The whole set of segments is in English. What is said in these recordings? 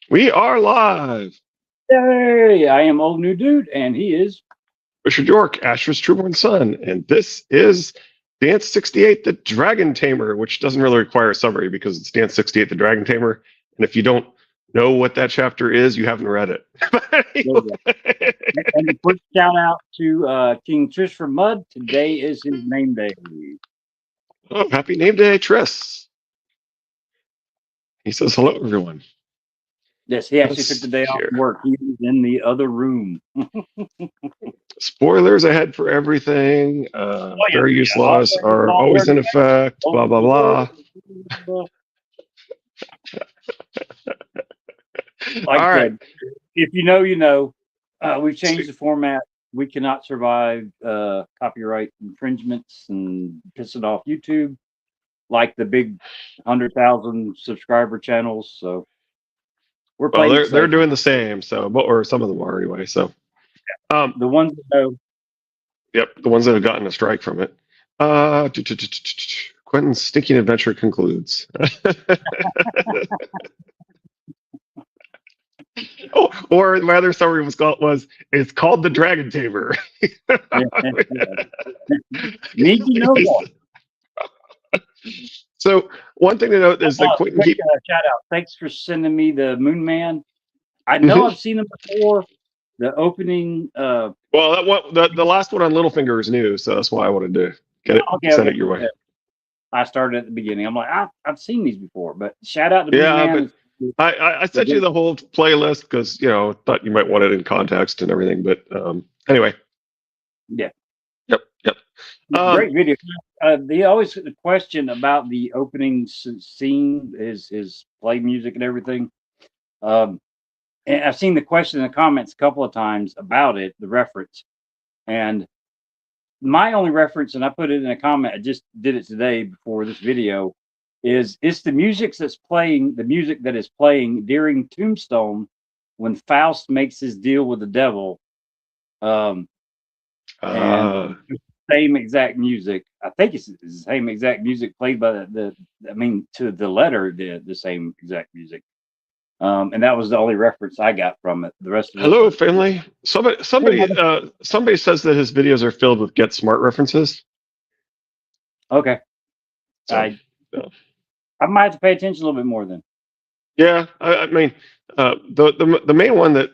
We are live. Hey, I am old new dude, and he is. Richard York, Asher's trueborn son, and this is Dance 68, the Dragon Tamer, which doesn't really require a summary because it's Dance 68, the Dragon Tamer. And if you don't know what that chapter is, you haven't read it. And a quick shout out to King Trish for Mud. Today is his name day. Oh, happy name day, Triss. He says hello, everyone. Yes, he actually took the day off from work. He was in the other room. Spoilers ahead for everything. Fair use laws are always in effect. Blah, blah, blah. Like I said, if you know, you know. We've changed the format. We cannot survive copyright infringements and pissing off YouTube like the big 100,000 subscriber channels. So we're playing. Well, they're doing the same. So, or some of them are anyway. So, the ones that know. Yep, the ones that have gotten a strike from it. Quentin's stinking adventure concludes. Oh, or my other summary was it's called the Dragon Tamer. Need to know more. So one thing to note is that Quentin shout out. Thanks for sending me the Moon Man. I know I've seen him before. The opening. Well, that one, the last one on Littlefinger is new, so that's why I wanted to get it. Send it your way. I started at the beginning. I'm like, I've seen these before, but shout out to Moon Man. But I sent you the whole playlist because thought you might want it in context and everything. But anyway. Yeah. Yep. Great video. The always question about the opening scene is play music and everything. And I've seen the question in the comments a couple of times about it, the reference. And my only reference, and I put it in a comment, I just did it today before this video, is it's the music that is playing during Tombstone when Faust makes his deal with the devil. And same exact music. I think it's the same exact music played by to the letter, the same exact music. And that was the only reference I got from it. The rest of Hello, family. Somebody says that his videos are filled with Get Smart references. Okay. So, I might have to pay attention a little bit more then. Yeah, I mean, the main one that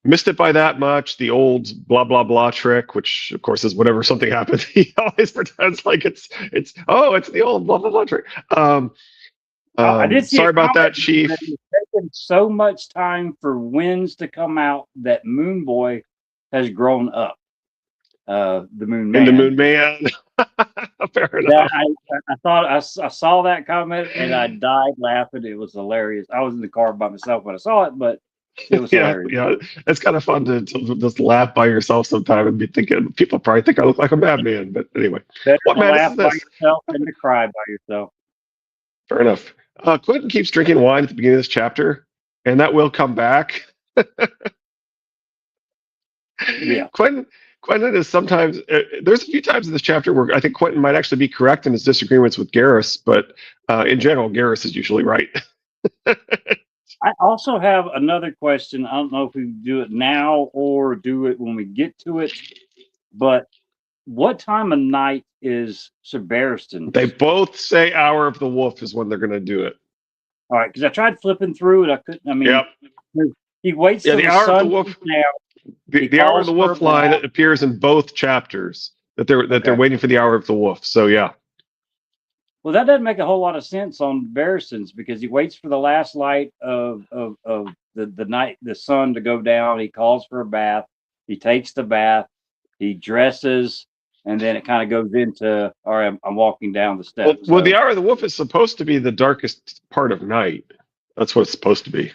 missed it by that much. The old blah blah blah trick, which of course is whenever something happens, he always pretends like it's the old blah blah blah trick. I did see sorry about that, Chief. It's taken so much time for Winds to come out that Moon Boy has grown up. The Moon Man. And the Moon Man. Fair enough. I thought I saw that comment and I died laughing. It was hilarious. I was in the car by myself when I saw it, but it was hilarious. Yeah, it's kind of fun to just laugh by yourself sometime and be thinking people probably think I look like a madman. But anyway, what madness is this? Laugh by yourself and to cry by yourself. Fair enough. Quentin keeps drinking wine at the beginning of this chapter, and that will come back. Yeah. Quentin is sometimes there's a few times in this chapter where I think Quentin might actually be correct in his disagreements with Garrus, but in general, Garrus is usually right. I also have another question. I don't know if we do it now or do it when we get to it, but what time of night is Sir Barristan? They both say Hour of the Wolf is when they're going to do it. All right, because I tried flipping through it. I couldn't. I mean, he waits till the Hour of the Wolf. The Hour of the Wolf line appears in both chapters. That they're waiting for the Hour of the Wolf. So yeah. Well, that doesn't make a whole lot of sense on Barristan's because he waits for the last light of the night, the sun to go down. He calls for a bath. He takes the bath. He dresses. And then it kind of goes into, all right, I'm walking down the steps. Well, the Hour of the Wolf is supposed to be the darkest part of night. That's what it's supposed to be.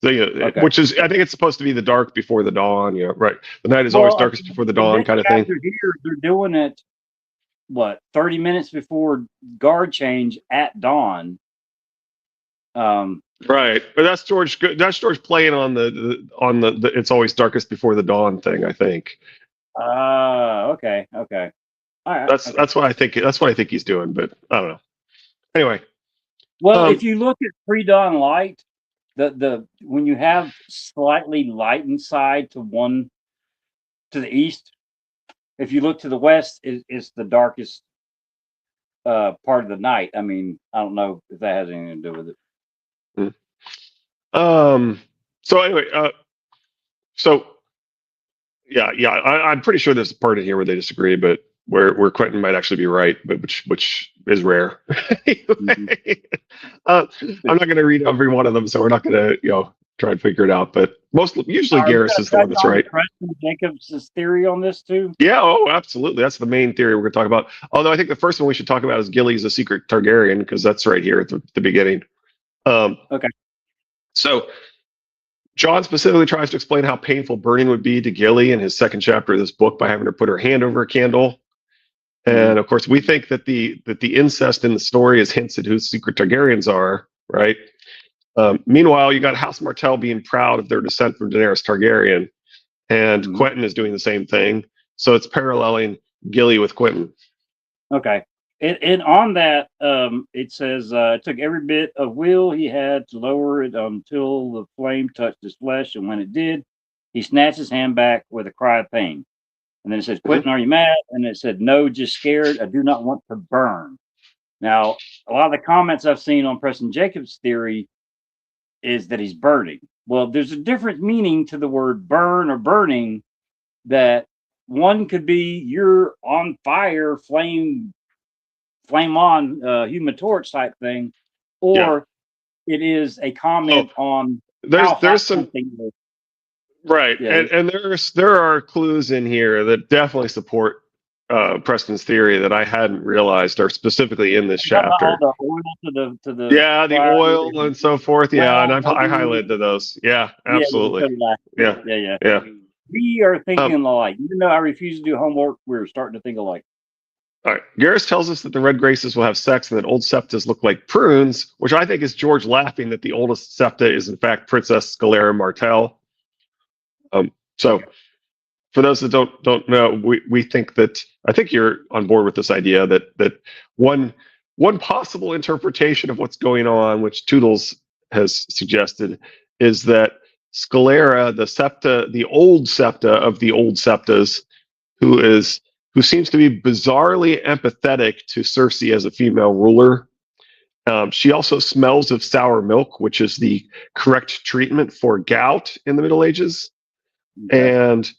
So, which is, I think it's supposed to be the dark before the dawn. Yeah, right. The night is always darkest before the dawn, kind of thing. Here, they're doing it, 30 minutes before guard change at dawn. Right, but that's George. That's George playing on the it's always darkest before the dawn thing. I think. Okay. All right. That's what I think. That's what I think he's doing, but I don't know. Anyway. Well, if you look at pre-dawn light, the when you have slightly lightened side to the east, if you look to the west, it's the darkest part of the night. I mean, I don't know if that has anything to do with it. So anyway, so yeah, I'm pretty sure there's a part in here where they disagree, but where Quentin might actually be right, but which is rare. Anyway, I'm not going to read every one of them, so we're not going to try and figure it out. But usually Garrus is the one that's right. Preston Jacobs' theory on this too. Yeah, oh, absolutely. That's the main theory we're going to talk about. Although I think the first one we should talk about is Gilly's a secret Targaryen, because that's right here at the beginning. Okay. So John specifically tries to explain how painful burning would be to Gilly in his second chapter of this book by having her put her hand over a candle. And of course, we think that the incest in the story is hints at who secret Targaryens are, right? Meanwhile, you got House Martell being proud of their descent from Daenerys Targaryen, and Quentin is doing the same thing. So it's paralleling Gilly with Quentin. Okay. And on that, it says it took every bit of will he had to lower it until the flame touched his flesh, and when it did, he snatched his hand back with a cry of pain. And then it says, Quentin, are you mad? And it said, no, just scared. I do not want to burn. Now, a lot of the comments I've seen on Preston Jacobs' theory is that he's burning. Well, there's a different meaning to the word burn or burning, that one could be you're on fire, flame on, Human Torch type thing, or it is a comment on there's some right, yeah. and there are clues in here that definitely support Preston's theory that I hadn't realized are specifically in this chapter. The oil to the the oil and so forth. Yeah, and I highlighted those. Yeah, absolutely. Yeah. We are thinking alike. Even though I refuse to do homework, we're starting to think alike. All right. Garrus tells us that the Red Graces will have sex and that old septas look like prunes, which I think is George laughing that the oldest septa is in fact Princess Scalera Martell. So for those that don't know, we think that, I think you're on board with this idea that one possible interpretation of what's going on, which Toodles has suggested, is that Scalera, the old septa of the old septas, who seems to be bizarrely empathetic to Cersei as a female ruler. She also smells of sour milk, which is the correct treatment for gout in the Middle Ages. Okay. And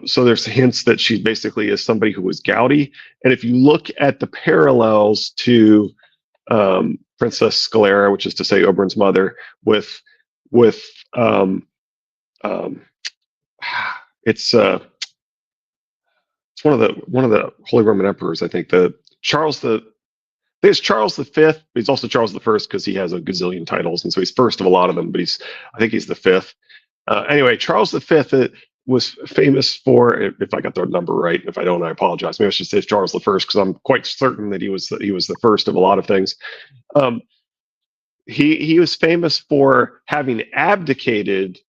so there's hints that she basically is somebody who was gouty. And if you look at the parallels to Princess Scalera, which is to say Oberyn's mother, with it's one of the Holy Roman Emperors, I think. Charles V, but he's also Charles I because he has a gazillion titles, and so he's first of a lot of them. But I think he's the fifth. Anyway, Charles V was famous for, if I got the number right, if I don't, I apologize. Maybe I should say Charles I because I'm quite certain that he was the first of a lot of things. He was famous for having abdicated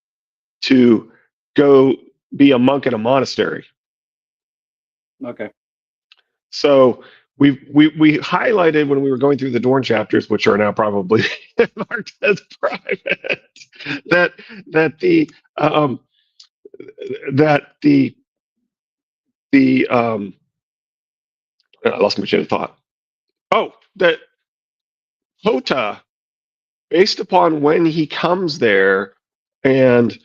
to go be a monk in a monastery. Okay. So we highlighted when we were going through the Dorne chapters, which are now probably marked as private, that the I lost my chain of thought. Oh, that Hota, based upon when he comes there and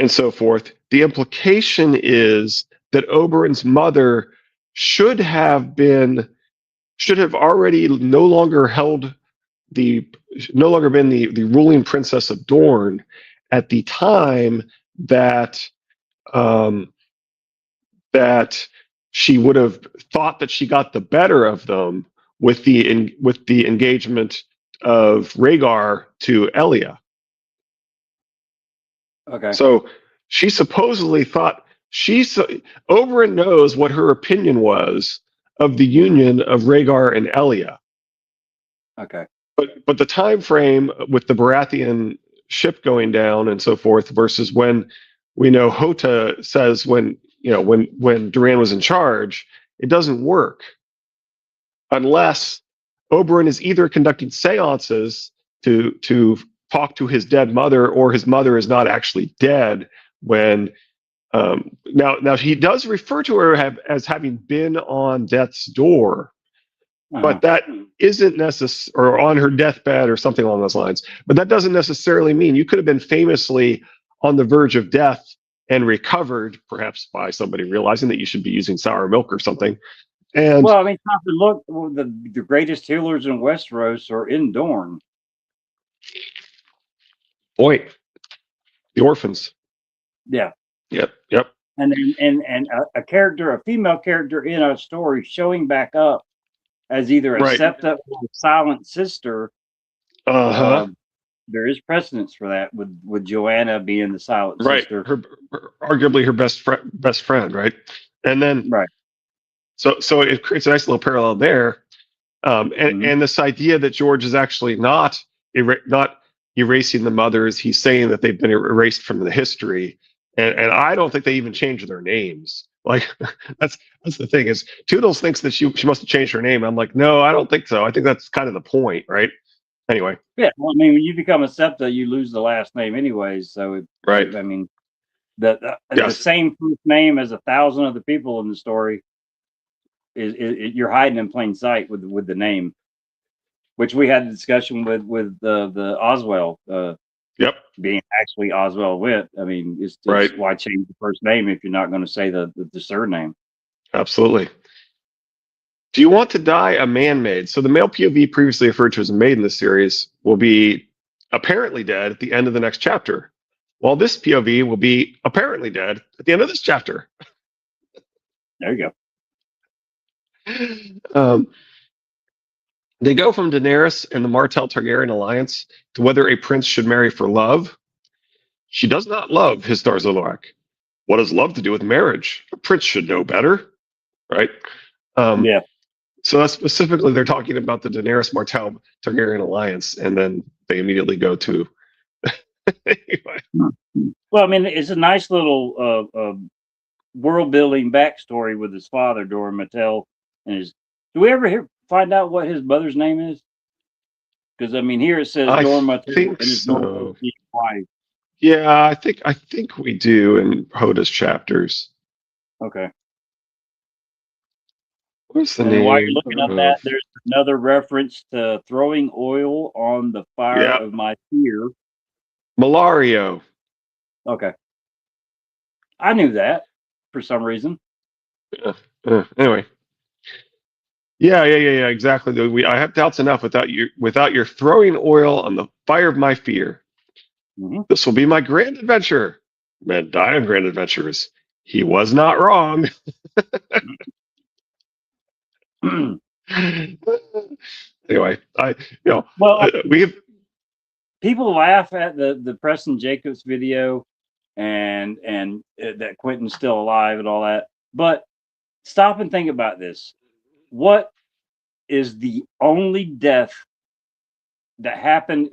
so forth, the implication is that Oberyn's mother should have already no longer been the ruling princess of Dorne at the time that she would have thought that she got the better of them with the engagement of Rhaegar to Elia. Okay. So she supposedly thought Oberyn knows what her opinion was of the union of Rhaegar and Elia. Okay. But the time frame with the Baratheon ship going down and so forth versus when we know Hota says when Doran was in charge, it doesn't work unless Oberyn is either conducting seances to talk to his dead mother, or his mother is not actually dead when. Now he does refer to her as having been on death's door, but that isn't necessary, or on her deathbed or something along those lines. But that doesn't necessarily mean you could have been famously on the verge of death and recovered, perhaps by somebody realizing that you should be using sour milk or something. And well, I mean, look, the greatest healers in Westeros are in Dorne. Boy, the orphans. Yeah. Yep. And a character, a female character in a story showing back up as either a septa or a silent sister. There is precedence for that with Joanna being the silent sister. Her arguably her best friend, right? And then so it creates a nice little parallel there. And this idea that George is actually not erasing the mothers, he's saying that they've been erased from the history. And I don't think they even changed their names. Like that's the thing, is Toodles thinks that she must have changed her name. I'm like, no, I don't think so. I think that's kind of the point, right? Anyway. Yeah, well, I mean, when you become a septa, you lose the last name anyways. So I mean, the same first name as 1,000 of the people in the story is you're hiding in plain sight with the name, which we had a discussion with the Oswell. Being actually Oswell Witt. I mean, it's why change the first name if you're not going to say the surname? Absolutely. Do you want to die a man-made? So the male POV previously referred to as a maid in the series will be apparently dead at the end of the next chapter, while this POV will be apparently dead at the end of this chapter. There you go. They go from Daenerys and the Martell Targaryen alliance to whether a prince should marry for love. She does not love Histar Zoloak. What does love to do with marriage? A prince should know better, right? So that's specifically, they're talking about the Daenerys Martell Targaryen alliance, and then they immediately go to. Anyway. Well, I mean, it's a nice little world building backstory with his father, Doran Martell, and his. Do we ever find out what his mother's name is? Because I mean, here it says Doran Martell and his wife. Yeah, I think we do in Hoda's chapters. Okay. What's the name? While you're looking at that, there's another reference to throwing oil on the fire of my fear. Malario. Okay. I knew that for some reason. Anyway. Yeah, exactly. I have doubts enough without your throwing oil on the fire of my fear. Mm-hmm. This will be my grand adventure. Men die on grand adventures. He was not wrong. Anyway, we have people laugh at the Preston Jacobs video and that Quentin's still alive and all that, but stop and think about this. What is the only death that happened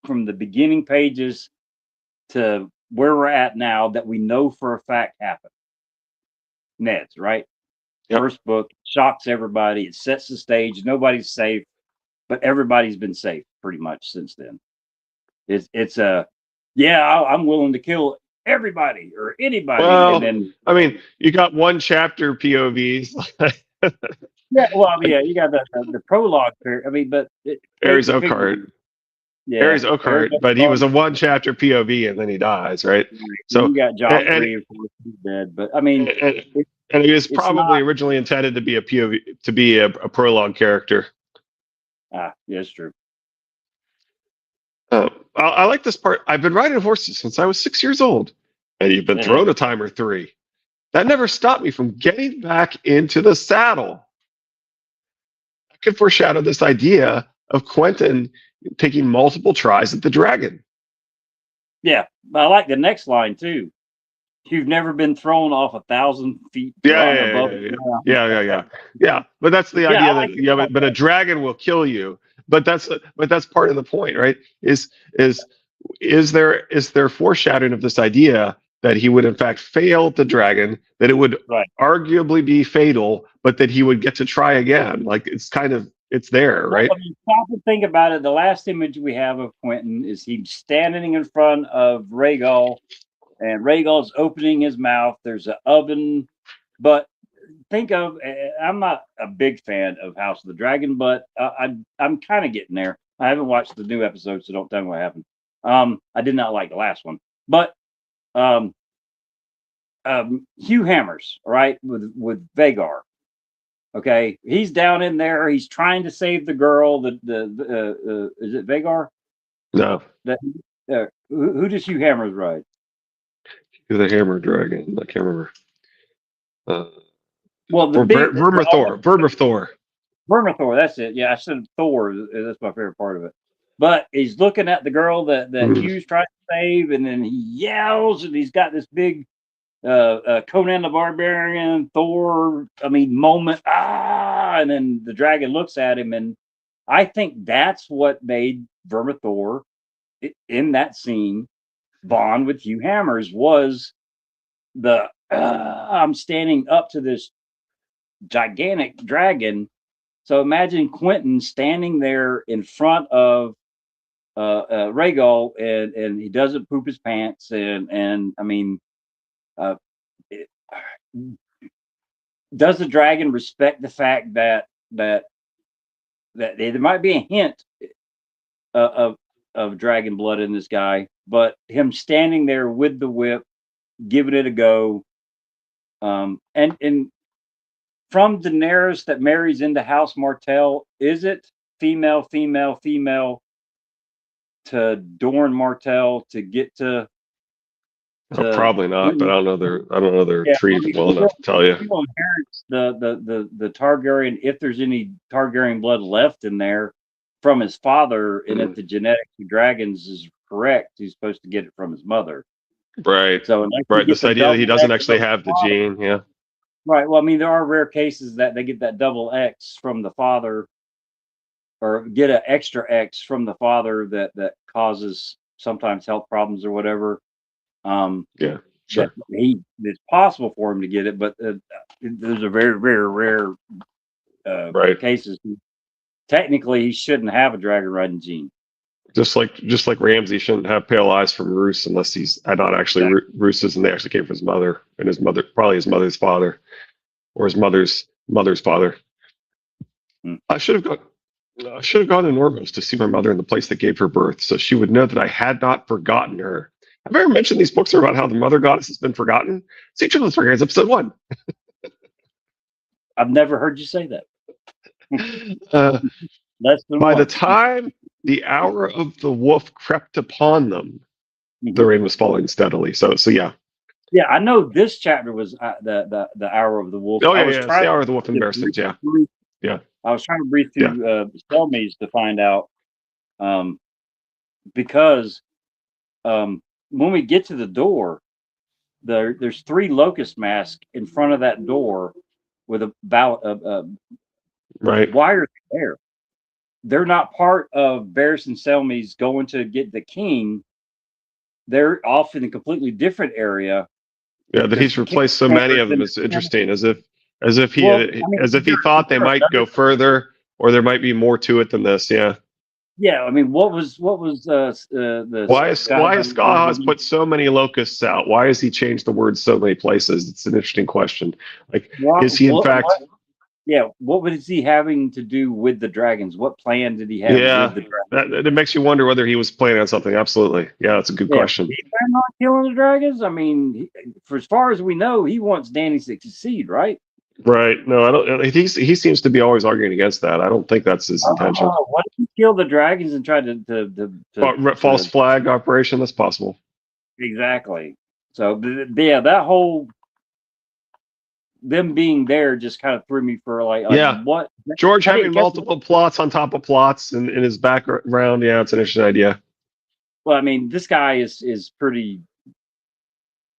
from the beginning pages to where we're at now that we know for a fact happened? Ned's, right? First book shocks everybody. It sets the stage. Nobody's safe, but everybody's been safe pretty much since then. I'm willing to kill everybody or anybody. Well, and then, I mean, you got one chapter POVs. you got the prologue. I mean, but Ares Oakheart. Ares Oakheart, but he was a one chapter POV and then he dies, right? So you got Joffrey, of course, he's dead. But I mean, and he was probably originally intended to be a POV, to be a prologue character. Yeah, it's true. I like this part. I've been riding horses since I was 6 years old, and you've been thrown a time or three. That never stopped me from getting back into the saddle. I could foreshadow this idea of Quentin taking multiple tries at the dragon. Yeah, I like the next line too. You've never been thrown off 1,000 feet. Yeah. But that's the idea that but a dragon will kill you. But that's part of the point, right? Is there foreshadowing of this idea that he would in fact fail the dragon, that it would arguably be fatal, but that he would get to try again? Like it's kind of it's there, right? Well, I mean, stop and think about it. The last image we have of Quentin is him standing in front of Rhaegal, and Rhaegal's opening his mouth. There's an oven, but think of. I'm not a big fan of House of the Dragon, but I'm kind of getting there. I haven't watched the new episode, so don't tell me what happened. I did not like the last one, but Hugh Hammers, right, with Vagar. Okay, he's down in there. He's trying to save the girl. Is it Vagar? No, That who does Hugh Hammers ride? the Hammer Dragon. I can't remember. Well, the or big Vermithor. Vermithor. That's it. Yeah, I said Thor. That's my favorite part of it. But he's looking at the girl that Hugh's trying to save, and then he yells, and he's got this big Conan the Barbarian, Thor, moment. And then the dragon looks at him, and I think that's what made Vermithor in that scene bond with Hugh Hammers was the I'm standing up to this gigantic dragon. So imagine Quentin standing there in front of Rhaegal, and he doesn't poop his pants, and I mean. Does the dragon respect the fact that there might be a hint of dragon blood in this guy, but him standing there with the whip, giving it a go, and from Daenerys that marries into House Martell, is it female to Dorne Martell to get to? Probably not, but I don't know they're treated well enough to tell you. Inherits the Targaryen, if there's any Targaryen blood left in there from his father, and if the genetics of dragons is correct, he's supposed to get it from his mother. Right. So right, this idea that he doesn't actually have the gene, yeah. Right. Well, I mean, there are rare cases that they get that double X from the father, or get an extra X from the father that causes sometimes health problems or whatever. Yeah, sure. It's possible for him to get it, but those are very, very rare cases. Technically, he shouldn't have a dragon riding gene. Just like Ramsay shouldn't have pale eyes from Roose unless he's not actually Roose's, and they actually came from his mother, and his mother, probably his mother's father, or his mother's father. I should have gone to Normos to see my mother in the place that gave her birth, so she would know that I had not forgotten her. Have I ever mentioned these books are about how the mother goddess has been forgotten? See each of those Dragons, episode 1. I've never heard you say that. By the time the hour of the wolf crept upon them, the rain was falling steadily. So yeah. Yeah, I know this chapter was the hour of the wolf. Oh yeah, it's the hour of the wolf and bear things. Yeah, yeah. I was trying to breathe through Selmies to find out, because when we get to the door, there's 3 locust masks in front of that door with a right. Why are they there? They're not part of Varys and Selmy's going to get the king. They're off in a completely different area. Yeah, that he's replaced so many of them is interesting, as if he thought they might go further, or there might be more to it than this. Yeah. Yeah, I mean, what was the why has Skahaz put so many locusts out? Why has he changed the word so many places? It's an interesting question. Like, is he in fact? What was he having to do with the dragons? What plan did he have with the dragons? It makes you wonder whether he was planning on something. Absolutely, yeah, that's a good question. He planned on killing the dragons. I mean, for as far as we know, he wants Dany to succeed, right? Right. No, I don't. He seems to be always arguing against that. I don't think that's his intention. What if he killed the dragons and tried to false flag operation? That's possible. Exactly. So yeah, that whole them being there just kind of threw me for like what George having multiple plots on top of plots in his background. Yeah, it's an interesting idea. Well, I mean, this guy is pretty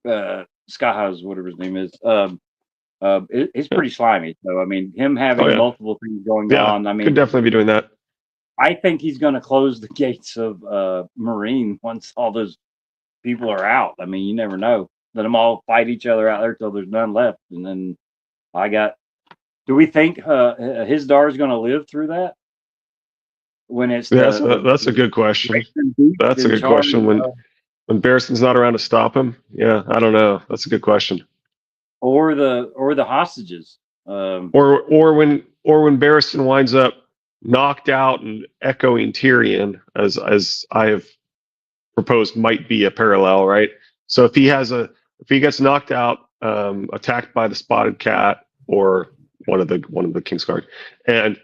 Skahaz, whatever his name is. It's pretty slimy. So I mean, him having multiple things going on. I mean, could definitely be doing that. I think he's going to close the gates of Marine once all those people are out. I mean, you never know. Let them all fight each other out there till there's none left, and then do we think Hizdar is going to live through that? when it's Yeah, that's a good question. That's a good question. When Barristan's not around to stop him, yeah, I don't know. That's a good question. Or the hostages. Or when Barristan winds up knocked out and echoing Tyrion, as I have proposed might be a parallel, right? So if he gets knocked out, attacked by the spotted cat or one of the Kingsguard, and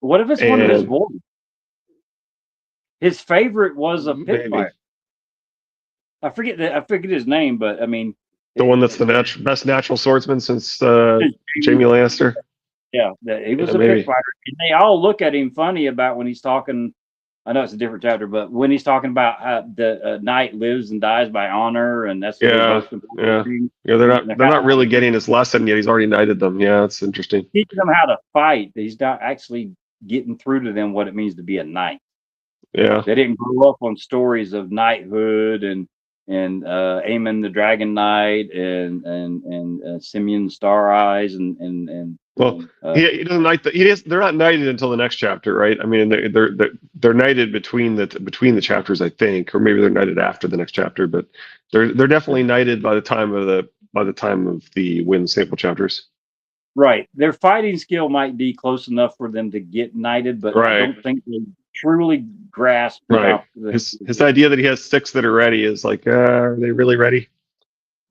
what if it's one of his boys? His favorite was a pit fighter. I forget his name, but I mean, the one that's the best natural swordsman since Jaime Lannister. Yeah, he was a pit fighter, and they all look at him funny about when he's talking. I know it's a different chapter, but when he's talking about how the knight lives and dies by honor, and that's yeah. They're not really getting his lesson yet. He's already knighted them. Yeah, it's interesting. Teaching them how to fight. He's not actually getting through to them what it means to be a knight. Yeah, they didn't grow up on stories of knighthood and Aemon the Dragon Knight and Simeon Star Eyes and he doesn't knight. They're not knighted until the next chapter, right? I mean, they're knighted between the chapters, I think, or maybe they're knighted after the next chapter, but they're definitely knighted by the time of the Wind Sample chapters. Right, their fighting skill might be close enough for them to get knighted, but I don't think they truly grasp. Right. His idea that he has 6 that are ready is like, are they really ready?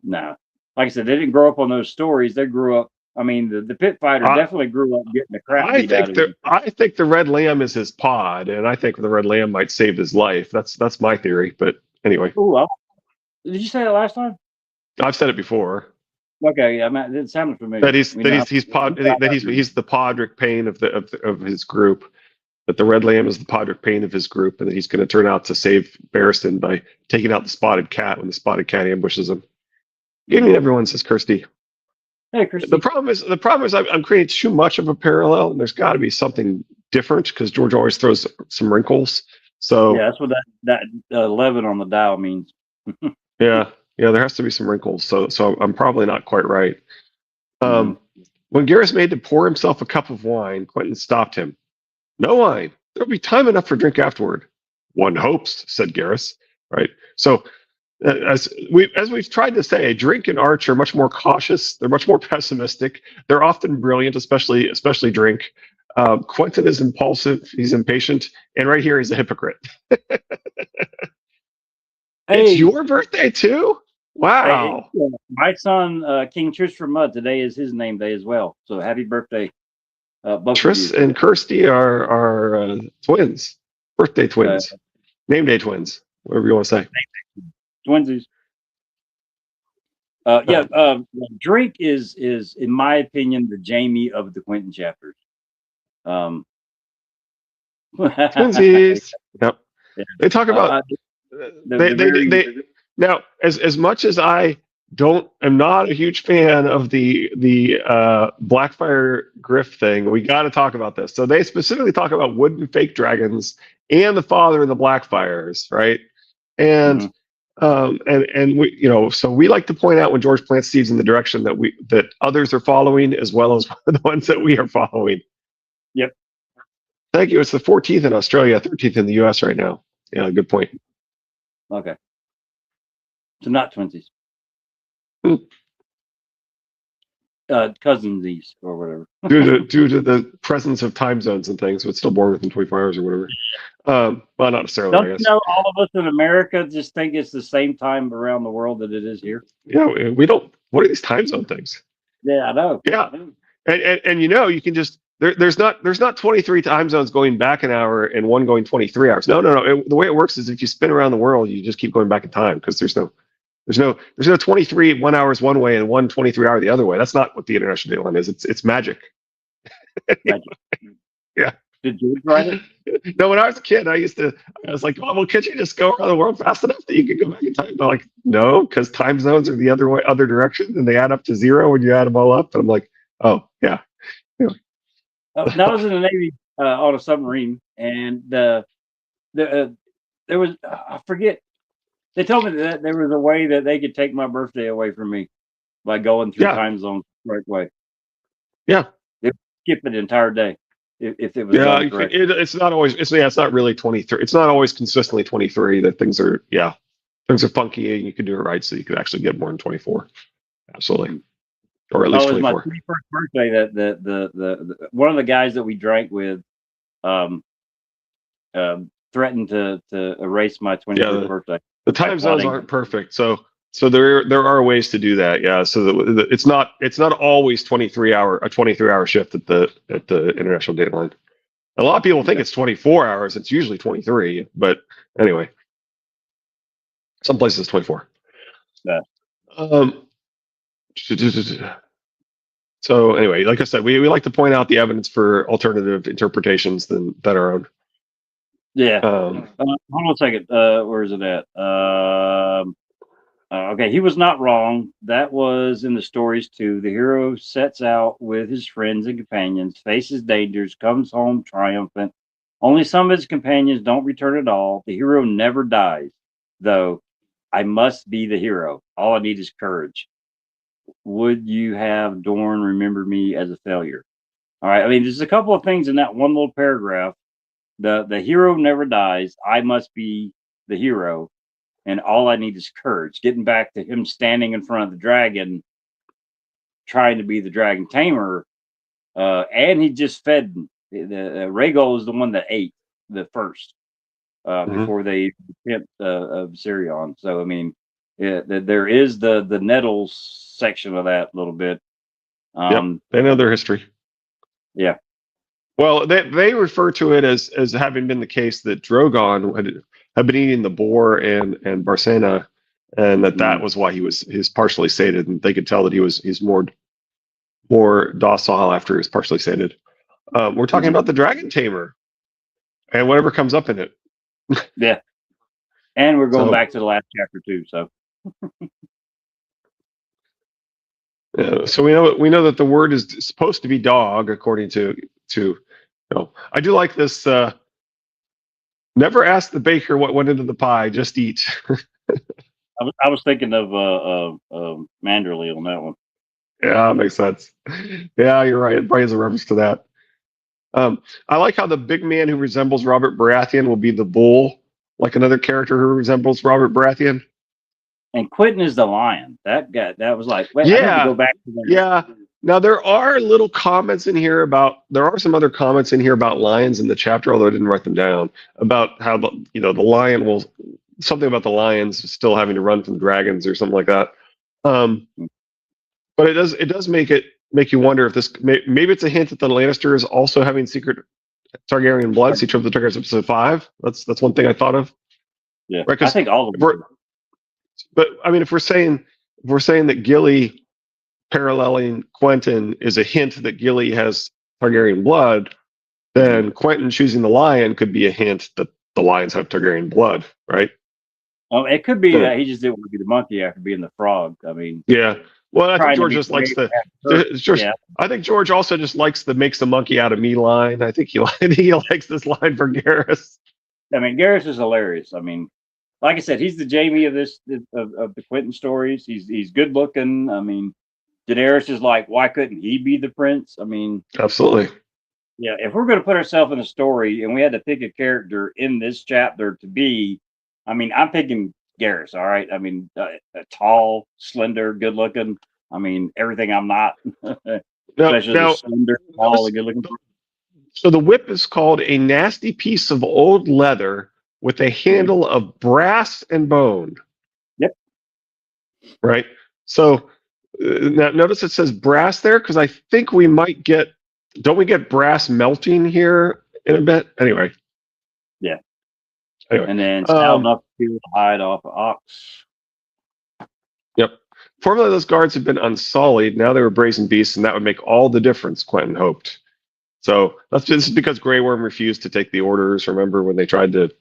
No. Like I said, they didn't grow up on those stories. They grew up. I mean, the pit fighter definitely grew up getting the crap beat out of him. I think the Red Lamb is his pod, and I think the Red Lamb might save his life. That's my theory. But anyway. Oh, did you say that last time? I've said it before. Okay, I mean, it sounded familiar. That he's the Podrick Payne of his group. That the Red Lamb is the Podrick Payne of his group, and that he's going to turn out to save Barristan by taking out the spotted cat when the spotted cat ambushes him. Give me everyone, says Kirsty. Hey, Kirsty. The problem is I'm creating too much of a parallel, and there's got to be something different because George always throws some wrinkles. So yeah, that's what that 11 on the dial means. yeah, there has to be some wrinkles. So I'm probably not quite right. When Garrus made to pour himself a cup of wine, Quentin stopped him. No wine. There'll be time enough for drink afterward. One hopes, said Garrus. Right. So as we've tried to say, Drink and Arch are much more cautious. They're much more pessimistic. They're often brilliant, especially Drink. Quentin is impulsive. He's impatient, and right here he's a hypocrite. It's your birthday too? Wow. Hey, my son, King Tristram Mudd, today is his name day as well. So happy birthday. Tris and Kirsty are twins, birthday twins, name day twins, whatever you want to say. Twinsies. Drink is in my opinion the Jaime of the Quentin chapters. Twinsies. Yep. Yeah. They talk about they now as much as I am not a huge fan of the Blackfire Griff thing. We got to talk about this. So they specifically talk about wooden fake dragons and the father of the Blackfires, right? And and we so we like to point out when George plants seeds in the direction that others are following as well as the ones that we are following. Yep. Thank you. It's the 14th in Australia, 13th in the US right now. Yeah, good point. Okay. So not twinsies. Cousinsies or whatever. due to the presence of time zones and things, but still born within 24 hours or whatever. Well, not necessarily. Don't you know all of us in America just think it's the same time around the world that it is here? Yeah, we don't. What are these time zone things? Yeah, I know. Yeah, and you can just there's not 23 time zones going back an hour and one going 23 hours. No. The way it works is if you spin around the world, you just keep going back in time because there's no 23 1 hours one way and 1 23 hour the other way. That's not what the International Dateline is. It's magic. Magic. Yeah. Did you write it? No, when I was a kid, I was like, oh, well, can't you just go around the world fast enough that you can go back in time? They're like, no, because time zones are the other direction, and they add up to 0 when you add them all up. And I'm like, oh, yeah. Anyway. I was in the Navy on a submarine, and there was, I forget, they told me that there was a way that they could take my birthday away from me by going through time zones the right way. Yeah. They skip it the entire day. if it was done correctly. It's not always. It's not really 23. It's not always consistently 23. That things are funky, and you can do it right, so you could actually get more than 24. Absolutely, or at least 24. It was my 21st birthday that the one of the guys that we drank with threatened to erase my 21st birthday. The time zones aren't perfect, so there are ways to do that. Yeah, so it's not always a 23-hour shift at the International Dateline. A lot of people think it's 24 hours. It's usually 23, but anyway, some places it's 24. Yeah. So anyway, like I said, we like to point out the evidence for alternative interpretations than our own. Yeah. Hold on a second. Where is it at? Okay, he was not wrong. That was in the stories too. The hero sets out with his friends and companions, faces dangers, comes home triumphant. Only some of his companions don't return at all. The hero never dies, though. I must be the hero. All I need is courage. Would you have Dorn remember me as a failure? All right. I mean, there's a couple of things in that one little paragraph. The hero never dies. I must be the hero. And all I need is courage. Getting back to him standing in front of the dragon, trying to be the dragon tamer, and he just fed the Rhaegal is the one that ate the first before they hit Sirion. So I mean, there is the Nettles section of that little bit. They know their history. Yeah. Well, they refer to it as having been the case that Drogon had been eating the boar and Barcena, and that was why he's partially sated, and they could tell that he's more docile after he's partially sated. We're talking about the Dragon Tamer and whatever comes up in it. Yeah, and we're going back to the last chapter too. So, so we know that the word is supposed to be dog, according to. I do like this. Never ask the baker what went into the pie. Just eat. I was thinking of Manderley on that one. Yeah, that makes sense. Yeah, you're right. It probably is a reference to that. I like how the big man who resembles Robert Baratheon will be the bull, like another character who resembles Robert Baratheon. And Quentin is the lion. That guy. That was like, wait, I need to go back to that. Yeah. Now there are little comments in here there are some other comments in here about lions in the chapter, although I didn't write them down, about how the lion will, something about the lions still having to run from dragons or something like that. But it does make you wonder if this maybe it's a hint that the Lannisters also having secret Targaryen blood. Secret of the Targaryens episode 5. That's one thing I thought of. Yeah, right, I think all of them. But I mean, if we're saying that Gilly paralleling Quentin is a hint that Gilly has Targaryen blood, then Quentin choosing the lion could be a hint that the lions have Targaryen blood, right? It could be that he just didn't want to be the monkey after being the frog. I mean, yeah. Well, I think George just likes I think George also just likes the makes the monkey out of me line. I think he likes this line for Garrus. I mean, Garrus is hilarious. I mean, like I said, he's the Jaime of the Quentin stories. He's good looking. I mean, Daenerys is like, why couldn't he be the prince? I mean, absolutely. Yeah, if we're going to put ourselves in a story and we had to pick a character in this chapter to be, I mean, I'm picking Garrus. All right, I mean, tall, slender, good looking. I mean, everything I'm not. Especially slender, tall, and good looking. So the whip is called a nasty piece of old leather with a handle of brass and bone. Yep. Right. So. Now, notice it says brass there because I think we might get. Don't we get brass melting here in a bit? Anyway. Yeah. Anyway. And then saddled up to hide off an ox. Yep. Formerly, those guards had been unsullied. Now they were brazen beasts, and that would make all the difference, Quentin hoped. So this is because Grey Worm refused to take the orders. Remember when they tried to,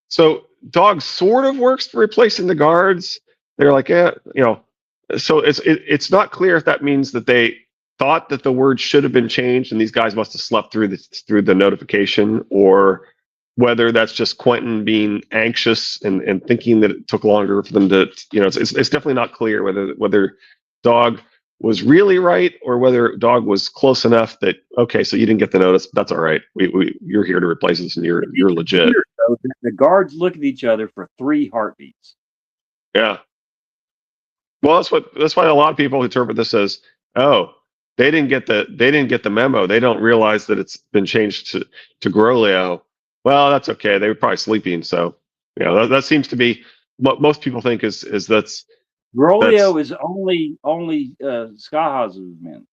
So dog sort of works for replacing the guards. They're like, So it's not clear if that means that they thought that the word should have been changed, and these guys must have slept through the notification, or whether that's just Quentin being anxious and thinking that it took longer for them to. It's definitely not clear whether dog was really right, or whether Dog was close enough that, okay, so you didn't get the notice. That's all right. You're here to replace us, and you're legit. Weird, though, the guards look at each other for 3 heartbeats. Yeah. Well, that's why a lot of people interpret this as, oh, they didn't get the memo. They don't realize that it's been changed to Groleo. Well, that's okay. They were probably sleeping. So, that seems to be what most people think is that's Groleo is only Skahaz's men.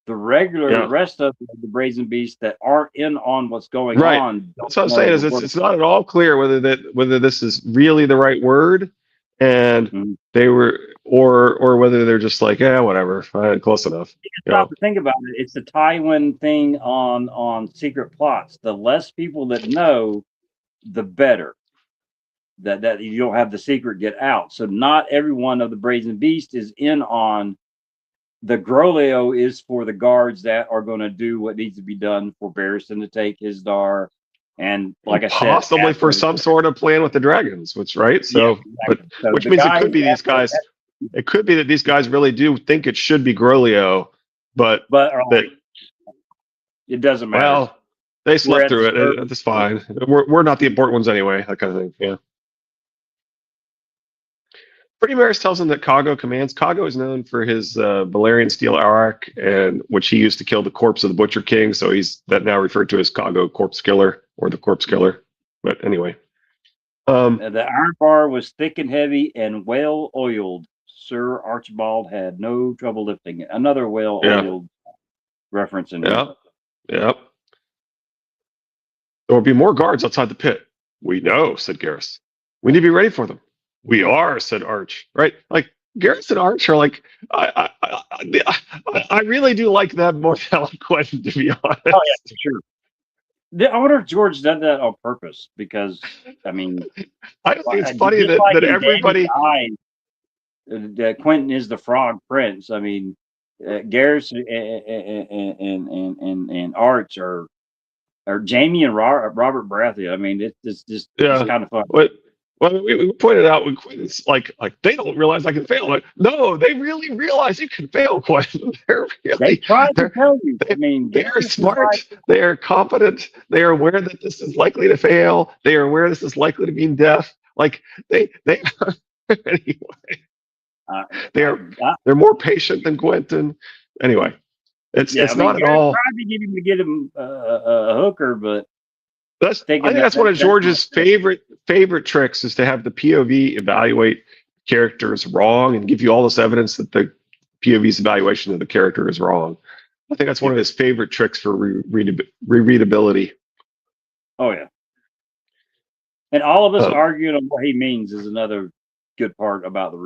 The rest of the Brazen Beasts that aren't in on what's going on. That's what I'm saying is it's not at all clear whether this is really the right word, and they were or whether they're just like, whatever, fine, close enough. Stop to think about it. It's the Tywin thing on secret plots. The less people that know, the better. That you don't have the secret get out. So not everyone of the Brazen Beast is in on the Groleo is for the guards that are going to do what needs to be done for Barristan to take his Dar. And like I said, possibly for some sort of plan with the dragons, which so, which means it could be these guys. It could be that these guys really do think it should be Groleo, but it doesn't matter. Well, they slept through it. It's fine. We're not the important ones anyway. That kind of thing. Yeah. Pretty Maris tells him that Kago commands. Kago is known for his Balerian steel arak, and which he used to kill the corpse of the Butcher King. So he's that now referred to as Kago Corpse Killer or the Corpse Killer. But anyway, the iron bar was thick and heavy and well oiled. Sir Archibald had no trouble lifting it. Another well oiled reference in there. Yeah. There will be more guards outside the pit. We know, said Garrus. We need to be ready for them. We are, said Arch. Right? Like Garrus and Arch are like, I really do like them more than I like Quentin, to be honest. Oh yeah, sure. I wonder if George did that on purpose because I think it's funny that everybody. Quentin is the Frog Prince. I mean, Garrus and Arch are Jamie and Robert Baratheon. I mean, it's just kind of fun. Well, we pointed out when Quentin's like they don't realize I can fail. Like, no, they really realize you can fail, Quentin. They tried to tell you. They're smart. They are competent. They are aware that this is likely to fail. They are aware this is likely to mean death. Like they are anyway. They're more patient than Quentin. Anyway, it's not at all. Probably needing to get him a hooker, but I think that's one of George's favorite tricks is to have the POV evaluate characters wrong and give you all this evidence that the POV's evaluation of the character is wrong. I think that's one of his favorite tricks for rereadability. Oh yeah, and all of us arguing on what he means is another good part about the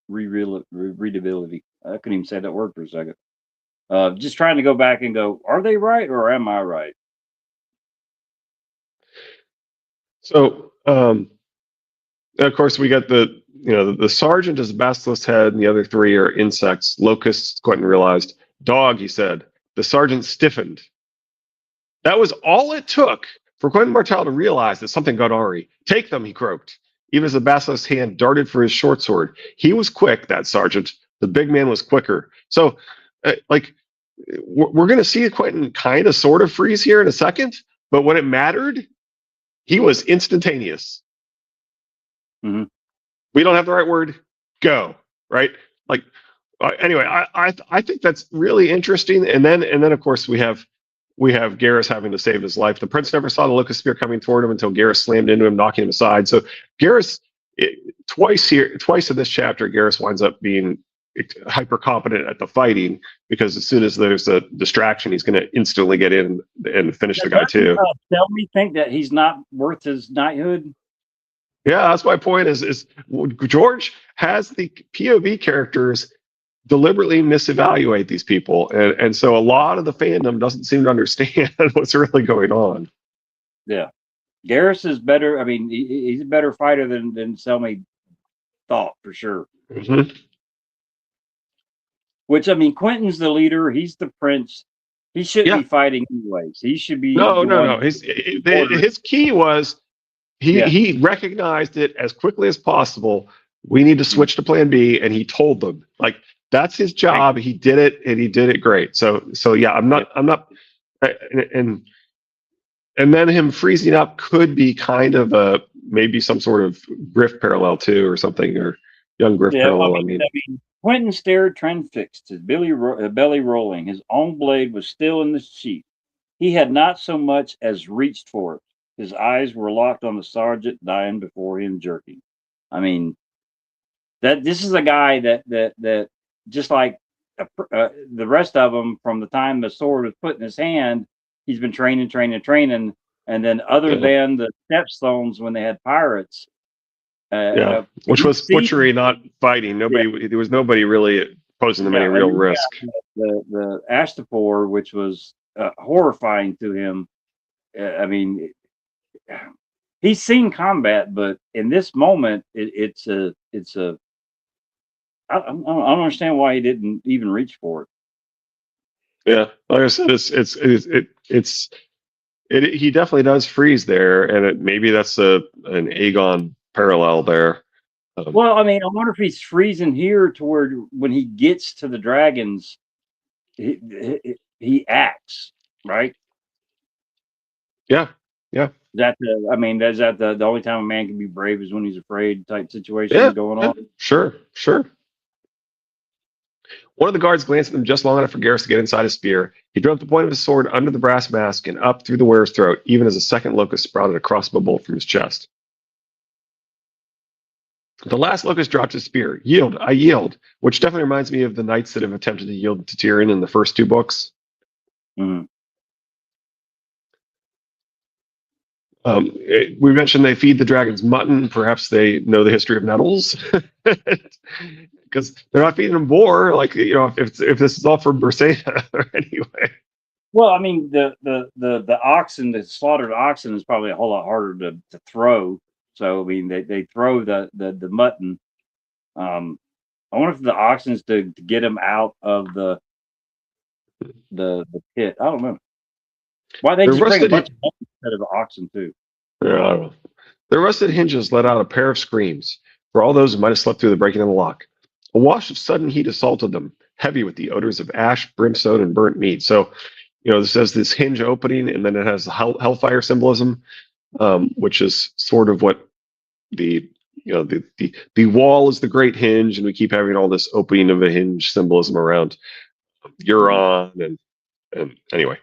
readability. I couldn't even say that word for a second. Just trying to go back and go, are they right or am I right? So, of course, we got the sergeant is a basilisk head, and the other 3 are insects. Locusts, Quentin realized. Dog, he said. The sergeant stiffened. That was all it took for Quentin Martell to realize that something got awry. Take them, he croaked, even as the basilisk's hand darted for his short sword. He was quick, that sergeant. The big man was quicker. So, we're going to see Quentin kind of sort of freeze here in a second, but when it mattered, he was instantaneous. Mm-hmm. We don't have the right word. Go. Right. Anyway, I think that's really interesting. And then of course we have Garrus having to save his life. The prince never saw the locust spear coming toward him until Garrus slammed into him, knocking him aside. So Garrus, twice in this chapter, Garrus winds up being hyper competent at the fighting because as soon as there's a distraction, he's going to instantly get in and finish the guy too. Tell me, think that he's not worth his knighthood. Yeah, that's my point. Is George has the POV characters deliberately misevaluate these people, and so a lot of the fandom doesn't seem to understand what's really going on. Yeah, Garrus is better. I mean, he's a better fighter than Selmy thought for sure. Mm-hmm. Which, I mean, Quentin's the leader. He's the prince. He shouldn't be fighting anyways. He should be. No. His key was he recognized it as quickly as possible. We need to switch to plan B, and he told them. Like, That's his job. He did it, and he did it great. So yeah, I'm not. And then him freezing up could be kind of a maybe some sort of Griff parallel too, or something, or young Griff parallel. I mean, Quentin stared transfixed, his belly rolling. His own blade was still in the sheath. He had not so much as reached for it. His eyes were locked on the sergeant dying before him, jerking. I mean, this is a guy that just like the rest of them, from the time the sword was put in his hand, he's been training, and then other than the stepstones when they had pirates, which was butchery, not fighting. There was nobody really posing them any real risk. The Astapor, which was horrifying to him. I mean, he's seen combat, but in this moment, it's a. I don't understand why he didn't even reach for it. Yeah, like I said, he definitely does freeze there, and maybe that's an Aegon parallel there. Well, I mean, I wonder if he's freezing here to where when he gets to the dragons, he acts, right? Yeah. Is that the only time a man can be brave is when he's afraid type situation going on? Sure. One of the guards glanced at him just long enough for Garrus to get inside his spear. He drove the point of his sword under the brass mask and up through the wearer's throat, even as a second locust sprouted a crossbow bolt from his chest. The last locust dropped his spear. Yield, I yield, which definitely reminds me of the knights that have attempted to yield to Tyrion in the first two books. Mm-hmm. We mentioned they feed the dragons mutton. Perhaps they know the history of nettles, because they're not feeding them boar. Like, if this is all for Bersaida anyway. Well, I mean, the oxen, the slaughtered oxen, is probably a whole lot harder to throw. So I mean, they throw the mutton. I wonder if the oxen's to get them out of the pit. I don't know. Why they just bring a bunch of mutton instead of the oxen too? Yeah, I don't know. The rusted hinges let out a pair of screams for all those who might have slept through the breaking of the lock. A wash of sudden heat assaulted them, heavy with the odors of ash, brimstone, and burnt meat. So, this has this hinge opening, and then it has hellfire symbolism, which is sort of what the wall is the great hinge, and we keep having all this opening of a hinge symbolism around Euron, and anyway.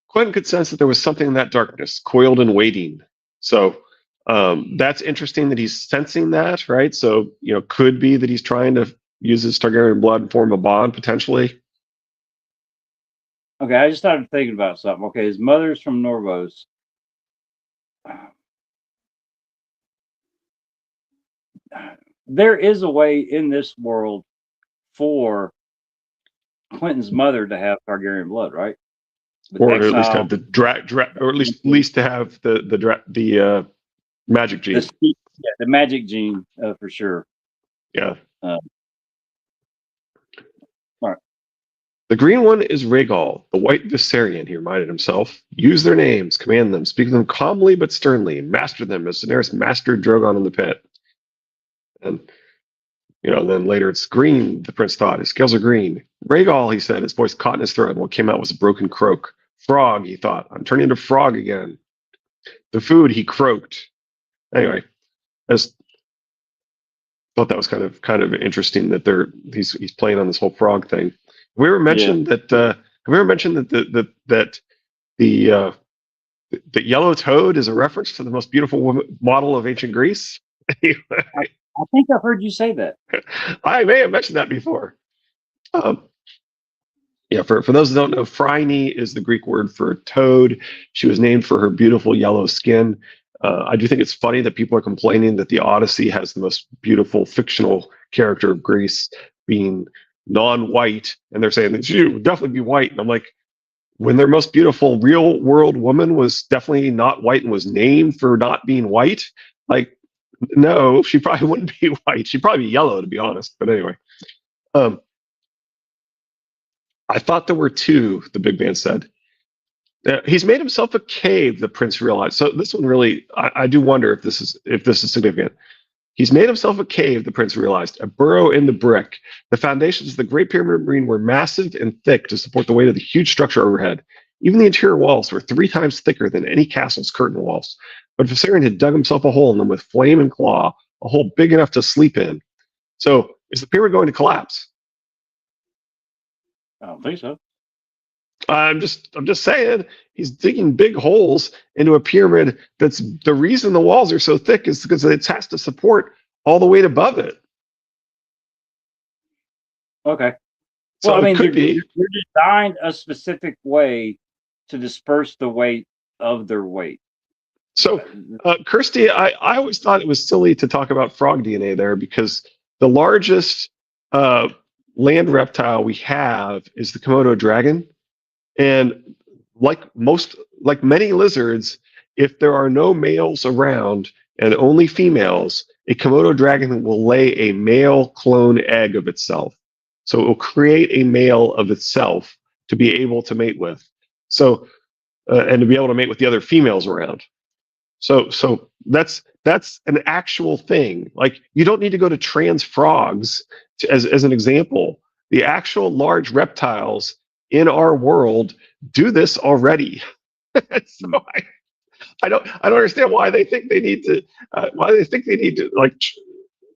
Quentin could sense that there was something in that darkness, coiled and waiting. So that's interesting that he's sensing that, right? So, could be that he's trying to use his Targaryen blood and form a bond, potentially. Okay, I just started thinking about something. Okay, his mother's from Norvos. There is a way in this world for Quentin's mother to have Targaryen blood, right? Or at least have the or at least to have the magic gene. The magic gene for sure. Yeah. All right. The green one is Rhaegal, the white Viserion, he reminded himself. Use their names, command them, speak to them calmly but sternly, master them as Daenerys mastered Drogon in the pit. And then later it's green, the prince thought. His scales are green. Rhaegal, he said, his voice caught in his throat, and what came out was a broken croak. Frog, he thought. I'm turning into frog again. The food, he croaked. Anyway, I just thought that was kind of interesting that he's playing on this whole frog thing. Have we ever mentioned that the yellow toad is a reference to the most beautiful model of ancient Greece? I think I've heard you say that. I may have mentioned that before. For those who don't know, Phryne is the Greek word for toad. She was named for her beautiful yellow skin. I do think it's funny that people are complaining that the Odyssey has the most beautiful fictional character of Greece being non-white, and they're saying that she would definitely be white. And I'm like, when their most beautiful real world woman was definitely not white and was named for not being white, like, no, she probably wouldn't be white. She'd probably be yellow, to be honest. But anyway, I thought there were two, the big man said. He's made himself a cave, the prince realized. So this one really, I do wonder if this is significant. He's made himself a cave, the prince realized, a burrow in the brick. The foundations of the Great Pyramid Marine were massive and thick to support the weight of the huge structure overhead. Even the interior walls were 3 times thicker than any castle's curtain walls. But Viserion had dug himself a hole in them with flame and claw, a hole big enough to sleep in. So, is the pyramid going to collapse? I don't think so. I'm just saying, he's digging big holes into a pyramid. That's the reason the walls are so thick is because it has to support all the weight above it. Okay. So well, I mean, they're designed a specific way to disperse the weight of their weight. So, Kirsty, I always thought it was silly to talk about frog DNA there because the largest land reptile we have is the Komodo dragon. And like many lizards, if there are no males around and only females, a Komodo dragon will lay a male clone egg of itself. So it will create a male of itself to be able to mate with. So, and to be able to mate with the other females around. So that's an actual thing. Like, you don't need to go to trans frogs as an example. The actual large reptiles in our world do this already. So I don't understand why they think they need to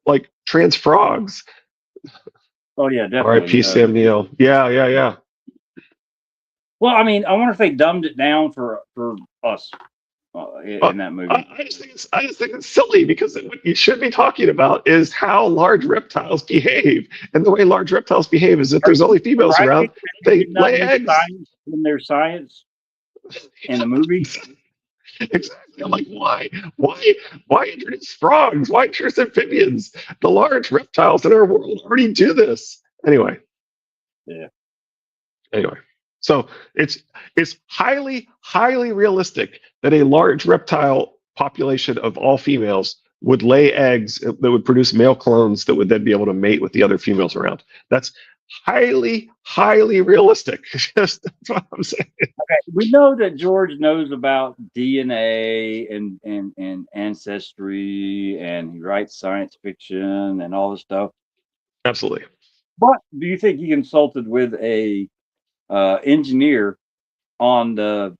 like trans frogs. Oh yeah, definitely. R.I.P. Sam Neill. Yeah. Well, I mean, I wonder if they dumbed it down for us in that movie. I just think it's silly because what you should be talking about is how large reptiles behave, and the way large reptiles behave is if there's only females around, they lay eggs. In their science in the movie. Exactly. I'm like, why introduce frogs? Why introduce amphibians? The large reptiles in our world already do this. Anyway. Yeah. Anyway. So it's highly realistic that a large reptile population of all females would lay eggs that would produce male clones that would then be able to mate with the other females around. That's highly realistic. That's what I'm saying. Okay, we know that George knows about DNA and ancestry, and he writes science fiction and all this stuff. Absolutely. But do you think he consulted with a engineer on the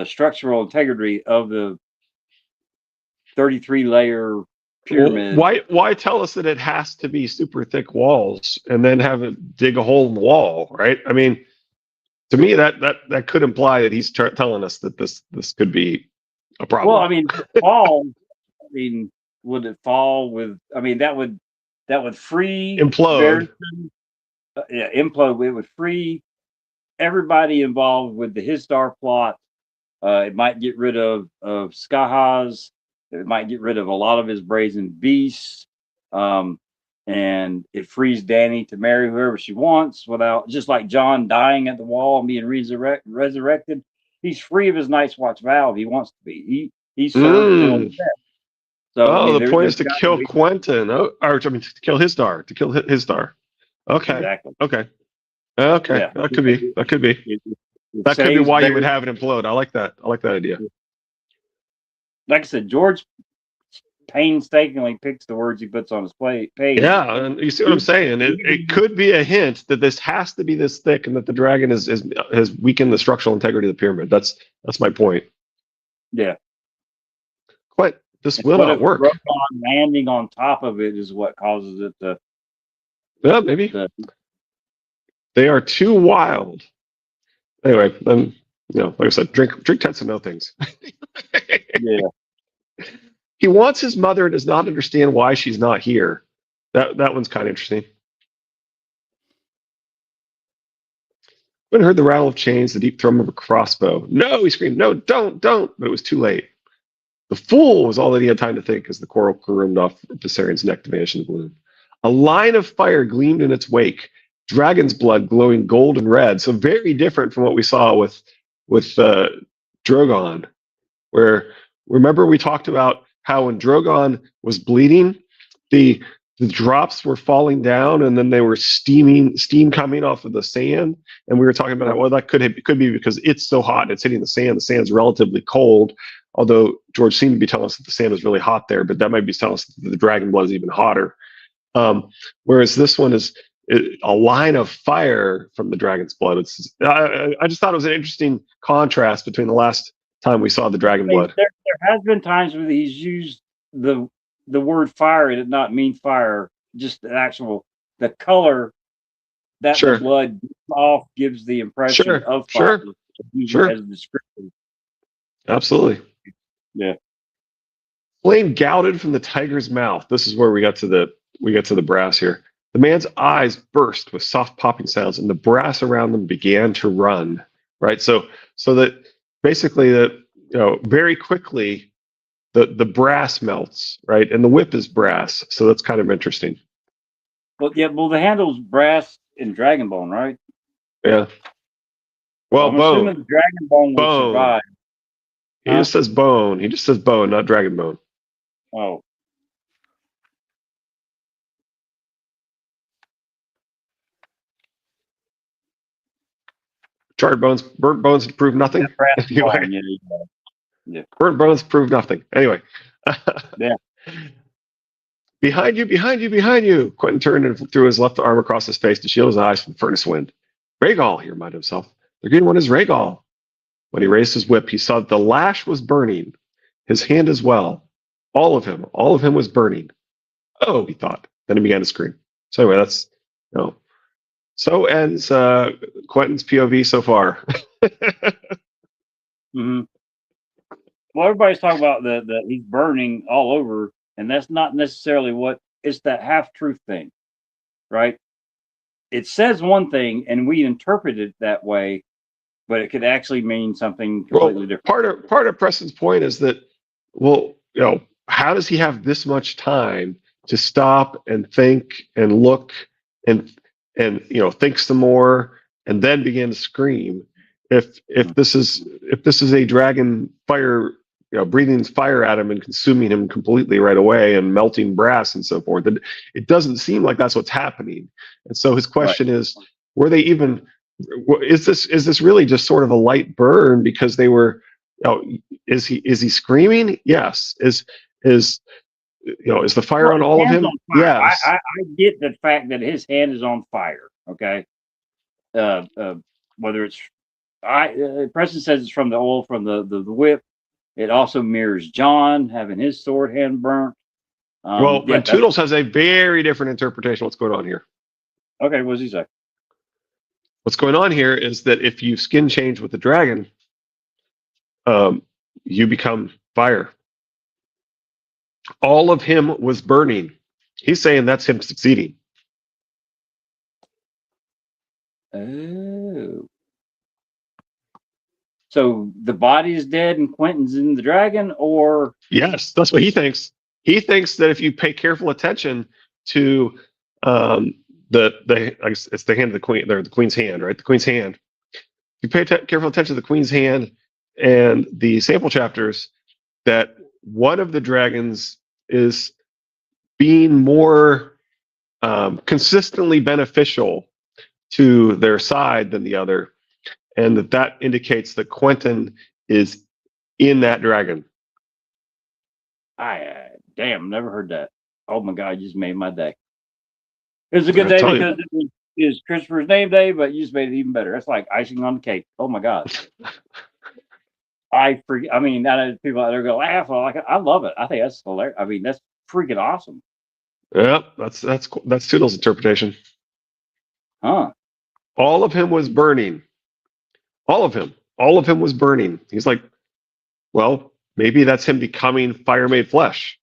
structural integrity of the 33-layer pyramid? Well, why tell us that it has to be super thick walls and then have it dig a hole in the wall, right? I mean, to me, that could imply that he's telling us that this could be a problem. Well, I mean, fall. I mean, would it fall with? I mean, that would free implode. Implode. It would free everybody involved with the Histar plot. It might get rid of Skahaz. It might get rid of a lot of his brazen beasts. And it frees Dany to marry whoever she wants without, just like Jon dying at the wall and being resurrected. He's free of his Night's Watch vow if he wants to be. He's served till death. So the point is to kill Quentin. To kill Histar. To kill Histar. Okay. Exactly. Okay. Yeah. That could be. That could be why you would have it implode. I like that. I like that idea. Like I said, George painstakingly picks the words he puts on his page. Yeah, and you see what I'm saying? It could be a hint that this has to be this thick, and that the dragon has weakened the structural integrity of the pyramid. That's my point. Yeah. But this will not work. Landing on top of it is what causes it to. Yeah, maybe. They are too wild. Anyway, like I said, drink tends to know things. Yeah. He wants his mother and does not understand why she's not here. That one's kind of interesting. When heard the rattle of chains, the deep thrum of a crossbow. No, he screamed, no, don't. But it was too late. The fool was all that he had time to think as the coral caroomed off Viserion's neck to vanish in the gloom. A line of fire gleamed in its wake, dragon's blood glowing gold and red. So very different from what we saw with Drogon, where remember we talked about how when Drogon was bleeding, the the drops were falling down, and then they were steam coming off of the sand. And we were talking about, well, that could be because it's so hot and it's hitting the sand. The sand's relatively cold, although George seemed to be telling us that the sand was really hot there, but that might be telling us that the dragon blood is even hotter. Whereas this one is a line of fire from the dragon's blood. I just thought it was an interesting contrast between the last time we saw the dragon blood. There has been times where he's used the word fire. It did not mean fire, just the color that the blood off gives the impression of fire. Sure. As a description. Absolutely. Yeah. Flame gouted from the tiger's mouth. This is where we get to the brass here. The man's eyes burst with soft popping sounds, and the brass around them began to run. Right. So that basically very quickly the brass melts, right? And the whip is brass, so that's kind of interesting. Well, yeah. Well, the handle's brass and dragon bone, right? Yeah. Well, I'm assuming the dragon bone will survive. He just says bone. He just says bone, not dragon bone. Oh. Charred bones, burnt bones prove nothing. Anyway. Yeah. Burnt bones prove nothing. Anyway. Yeah. Behind you. Quentin turned and threw his left arm across his face to shield his eyes from furnace wind. Rhaegal, he reminded himself. The green one is Rhaegal. When he raised his whip, he saw that the lash was burning, his hand as well. All of him was burning. Oh, he thought. Then he began to scream. So anyway, that's so ends Quentin's POV so far. Mm-hmm. Well, everybody's talking about the he's burning all over, and that's not necessarily it's that half-truth thing, right? It says one thing, and we interpret it that way, but it could actually mean something completely different. Part of Preston's point is that, how does he have this much time to stop and think and look and think some more and then begin to scream? If this is a dragon fire, breathing fire at him and consuming him completely right away and melting brass and so forth, it doesn't seem like that's what's happening. And so his question is, were they even? Is this really just sort of a light burn because they were? Is he screaming? Yes. Is the fire on all of him? Yes. I get the fact that his hand is on fire. Okay. Whether it's Preston says it's from the oil from the whip. It also mirrors John having his sword hand burnt. But Toodles has a very different interpretation of what's going on here. Okay, what does he say? What's going on here is that if you skin change with the dragon, you become fire. All of him was burning. He's saying that's him succeeding. Oh. So the body is dead and Quentin's in the dragon, or? Yes, that's what he thinks. He thinks that if you pay careful attention to it's the hand of the queen, the queen's hand, right? The queen's hand. If you pay careful attention to the queen's hand and the sample chapters, that one of the dragons is being more consistently beneficial to their side than the other, and that indicates that Quentin is in that dragon. Damn, never heard that. Oh my God, you just made my day. It was a good day because it is Christopher's name day, but you just made it even better. That's like icing on the cake. Oh my God. I know people out there go laugh. I love it. I think that's hilarious. I mean, that's freaking awesome. Yeah, that's Toodle's interpretation. Huh. All of him was burning. All of him was burning. He's like, well, maybe that's him becoming fire made flesh.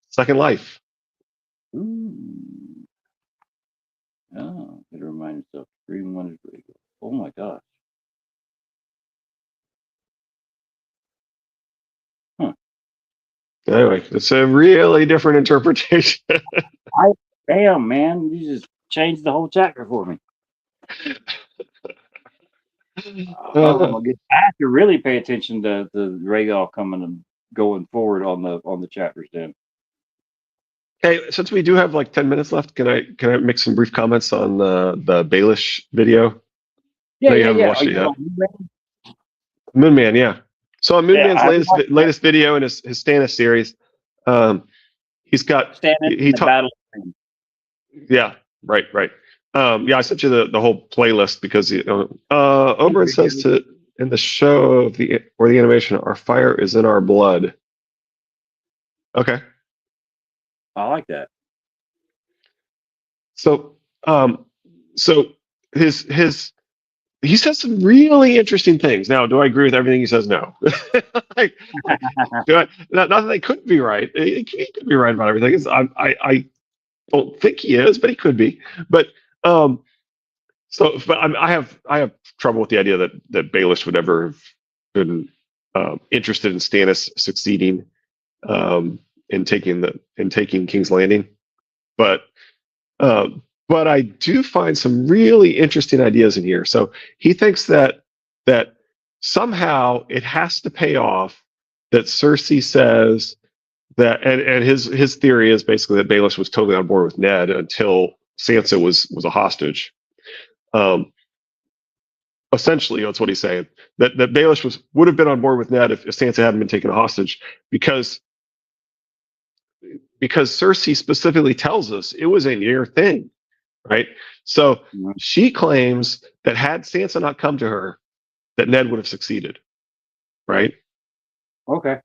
Second life. Ooh. Oh, it reminds me of Green One is really good. Oh my gosh. Huh. Anyway, it's a really different interpretation. Damn, man, you just changed the whole chapter for me. I have to really pay attention to the Rhaegal coming and going forward on the chapters then. Hey, since we do have like 10 minutes left, can I make some brief comments on the Baelish video? I Yeah, know you yeah, haven't yeah. Are watched it you yet. like, Moonman, yeah. So on yeah, Moonman's I watched latest video in his Stannis series, um, he's got standing in he the taught battle. yeah, right. Yeah, I sent you the whole playlist because Oberyn says to in the show of the or the animation, our fire is in our blood. Okay. I like that. So so his he says some really interesting things. Now, do I agree with everything he says? No. like, do I, not that they couldn't be right. He could be right about everything. I don't think he is, but he could be. But but I have trouble with the idea that Baelish would ever have been interested in Stannis succeeding in taking King's Landing. But I do find some really interesting ideas in here. So he thinks that somehow it has to pay off that Cersei says that, and his theory is basically that Baelish was totally on board with Ned until Sansa was a hostage. Um, Essentially, that's what he's saying. That Baelish would have been on board with Ned if Sansa hadn't been taken hostage, because Cersei specifically tells us it was a near thing, right? So she claims that had Sansa not come to her, that Ned would have succeeded, right? Okay.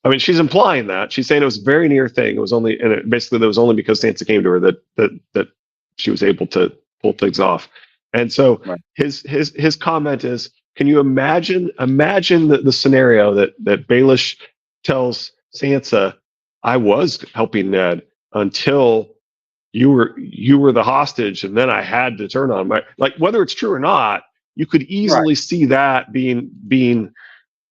I mean, she's implying that. She's saying it was a very near thing. It was only, and basically, that was only because Sansa came to her that she was able to pull things off. And so Right. his comment is, can you imagine the scenario that Baelish tells Sansa, I was helping Ned until you were the hostage, and then I had to turn on my, like, whether it's true or not, you could easily see that being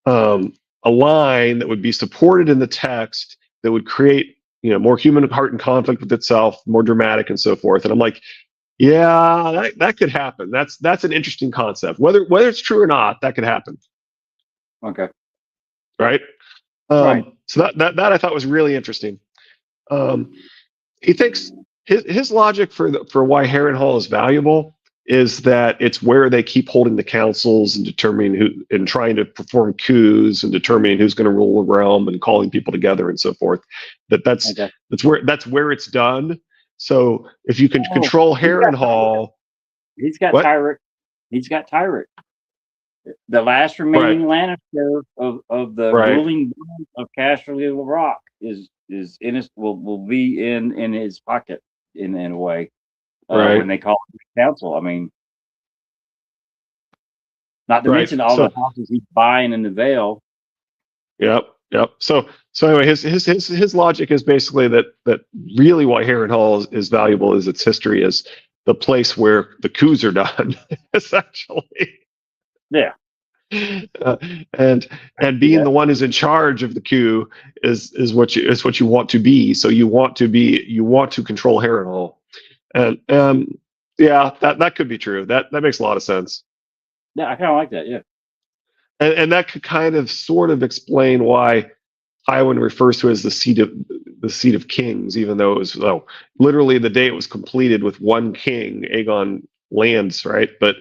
a line that would be supported in the text that would create more human heart and conflict with itself, more dramatic and so forth. And I'm like, yeah, that could happen. That's an interesting concept. Whether it's true or not, that could happen. Okay. Right. Right. So that I thought was really interesting. He thinks his logic for why Harrenhal is valuable is that it's where they keep holding the councils and determining who and trying to perform coups and determining who's going to rule the realm and calling people together and so forth. That's where it's done. So if you can control Harrenhal, he's got what? Tyrant. He's got Tyrant. The last remaining Lannister of the ruling blood of Casterly Rock is in his will be in his pocket in a way when they call it the council. I mean, not to mention all the houses he's buying in the Vale. Yep. So anyway, his logic is basically that really why Harrenhal is valuable is its history as the place where the coups are done, essentially. Yeah. And being the one who's in charge of the coup is what you want to be. So you want to control Harrenhal, and yeah, that could be true. That makes a lot of sense. Yeah, I kind of like that. Yeah, and that could kind of sort of explain why Tywin refers to it as the seat of kings, even though it was literally the day it was completed with one king, Aegon lands, right? But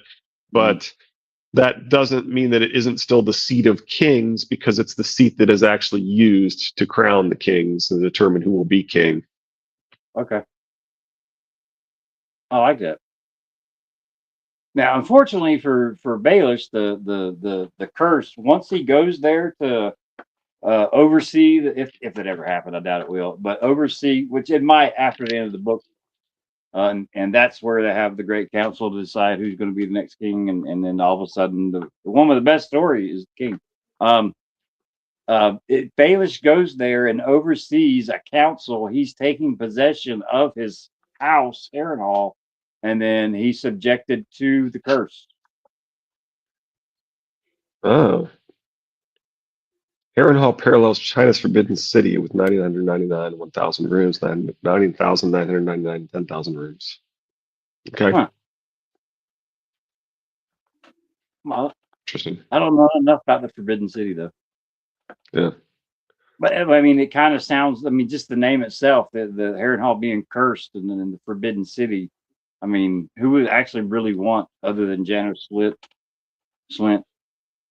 that doesn't mean that it isn't still the seat of kings, because it's the seat that is actually used to crown the kings and determine who will be king. Okay. I like that. Now, unfortunately for Baelish, the curse, once he goes there to oversee, if it ever happened, I doubt it will, but oversee, which it might after the end of the book, and that's where they have the Great Council to decide who's going to be the next king, and then all of a sudden the one with the best story is the king. Baelish goes there and oversees a council. He's taking possession of his house, Harrenhal, and then he's subjected to the curse. Oh. Harrenhal parallels China's Forbidden City with 9,999 1,000 rooms, 19,999 10,000 rooms. Okay. Huh. Well, interesting. I don't know enough about the Forbidden City, though. Yeah. But I mean, it kind of sounds. I mean, just the name itself, the Harrenhal being cursed, and then the Forbidden City. I mean, who would actually really want other than Janos Slint?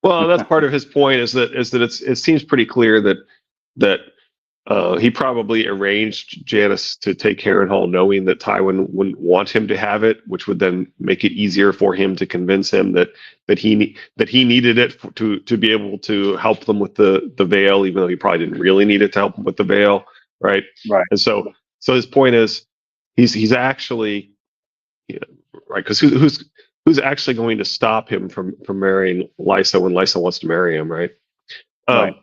Well, that's part of his point is that it seems pretty clear that he probably arranged Janice to take Harrenhal, knowing that Tywin wouldn't want him to have it, which would then make it easier for him to convince him that he needed it to be able to help them with the Vale, even though he probably didn't really need it to help him with the Vale, right? Right. And so his point is he's actually, you know, right, because who's actually going to stop him from marrying Lysa when Lysa wants to marry him, right? Right.